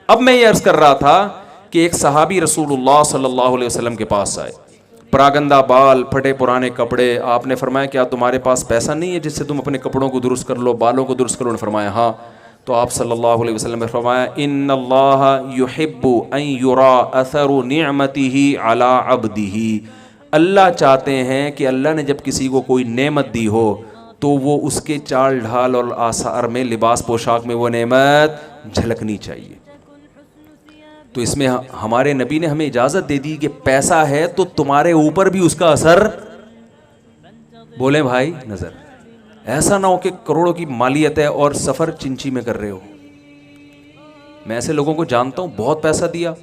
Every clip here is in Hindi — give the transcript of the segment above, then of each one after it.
अब मैं ये अर्ज कर रहा था कि एक सहाबी रसूलुल्लाह सल्लल्लाहु अलैहि वसल्लम के पास आए, परागंदा बाल, फटे पुराने कपड़े। आपने फरमाया क्या तुम्हारे पास पैसा नहीं है जिससे तुम अपने कपड़ों को दुरुस्त कर लो, बालों को दुरुस्त करो? ने फरमाया हाँ। तो आप सल्लल्लाहु अलैहि वसल्लम ने फरमाया इन्नल्लाह युहिब्बु अन युरा असरु निअमतिही अला अब्दिही। अल्लाह चाहते हैं कि अल्लाह ने जब किसी को कोई नेमत दी हो तो वो उसके चाल ढाल और आसार में, लिबास पोशाक में वो नेमत झलकनी चाहिए। तो इसमें हमारे नबी ने हमें इजाज़त दे दी कि पैसा है तो तुम्हारे ऊपर भी उसका असर, बोले भाई, नज़र। ऐसा ना हो कि करोड़ों की मालियत है और सफ़र चिंची में कर रहे हो। मैं ऐसे लोगों को जानता हूँ, बहुत पैसा दिया।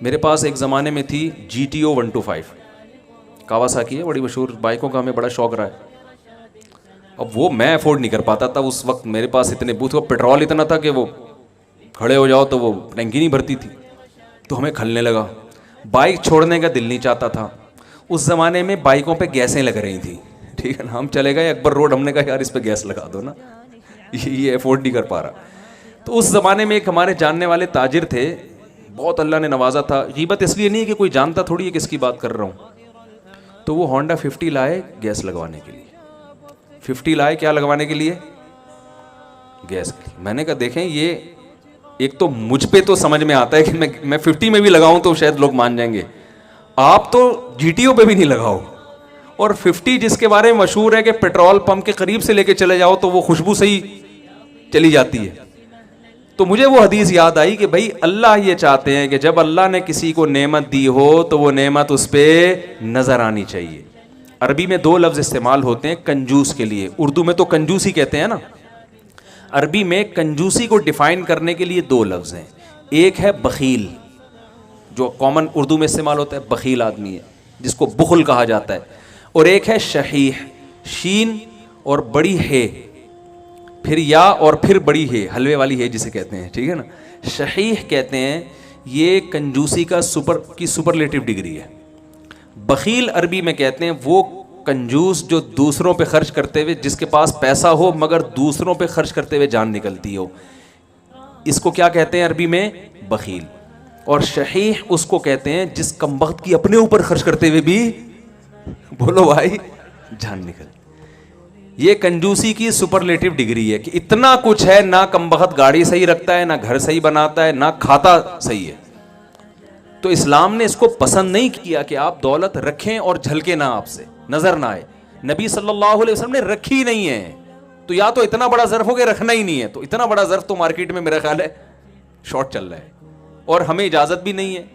मेरे पास एक ज़माने में थी GTO 125, कावासाकी है, बड़ी मशहूर बाइकों का हमें बड़ा शौक़ रहा है। अब वो मैं अफोर्ड नहीं कर पाता था उस वक्त, मेरे पास इतने बूथ, पेट्रोल इतना था कि वो खड़े हो जाओ तो वो टंकी नहीं भरती थी। तो हमें खलने लगा, बाइक छोड़ने का दिल नहीं चाहता था। उस ज़माने में बाइकों पे गैसें लग रही थी, ठीक है ना। हम चले गए अकबर रोड, हमने कहा यार इस पे गैस लगा दो ना, ये अफोर्ड नहीं कर पा रहा। तो उस ज़माने में एक हमारे जानने वाले ताजिर थे, बहुत अल्लाह ने नवाजा था। गीबत इसलिए नहीं है कि कोई जानता थोड़ी है किसकी बात कर रहा हूँ। तो वो होंडा 50 लाए गैस लगवाने के लिए। 50 लाए क्या लगवाने के लिए? गैस के लिए। मैंने कहा देखें, ये एक तो मुझ पे तो समझ में आता है कि मैं 50 में भी लगाऊं तो शायद लोग मान जाएंगे, आप तो GTO पे भी नहीं लगाओ। और 50 जिसके बारे में मशहूर है कि पेट्रोल पंप के करीब से लेके चले जाओ तो वो खुशबू से ही चली जाती है। तो मुझे वो हदीस याद आई कि भाई अल्लाह ये चाहते हैं कि जब अल्लाह ने किसी को नेमत दी हो तो वो नेमत उस पर नजर आनी चाहिए। अरबी में 2 लफ्ज़ इस्तेमाल होते हैं कंजूस के लिए, उर्दू में तो कंजूसी कहते हैं ना। अरबी में कंजूसी को डिफाइन करने के लिए 2 लफ्ज़ हैं। एक है बखील, जो कॉमन उर्दू में इस्तेमाल होता है, बखील आदमी है जिसको बुखल कहा जाता है। और एक है शहीह, शीन और बड़ी है, फिर या और फिर बड़ी है, हलवे वाली है जिसे कहते हैं, ठीक है ना। शहीह कहते हैं ये कंजूसी का सुपरलेटिव डिग्री है। बखील अरबी में कहते हैं वो कंजूस जो दूसरों पे खर्च करते हुए, जिसके पास पैसा हो मगर दूसरों पे खर्च करते हुए जान निकलती हो, इसको क्या कहते हैं अरबी में? बखील। और शहीह उसको कहते हैं जिस कमबख्त की अपने ऊपर खर्च करते हुए भी, बोलो भाई, जान निकल। ये कंजूसी की सुपरलेटिव डिग्री है कि इतना कुछ है, ना कमबख्त गाड़ी सही रखता है, ना घर सही बनाता है, ना खाता सही है। तो इस्लाम ने इसको पसंद नहीं किया कि आप दौलत रखें और झलके ना, आपसे नजर ना आए। नबी सल्लल्लाहु अलैहि वसल्लम ने रखी नहीं है। तो या तो इतना बड़ा ज़र्फ हो के रखना ही नहीं है, तो इतना बड़ा ज़र्फ तो मार्केट में मेरा ख्याल है शॉर्ट चल रहा है, और हमें इजाज़त भी नहीं है।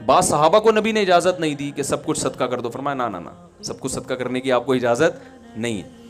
बाद सहाबा को नबी ने इजाज़त नहीं दी कि सब कुछ सदका कर दो, फरमाया ना ना ना, सब कुछ सदका करने की आपको इजाज़त नहीं है।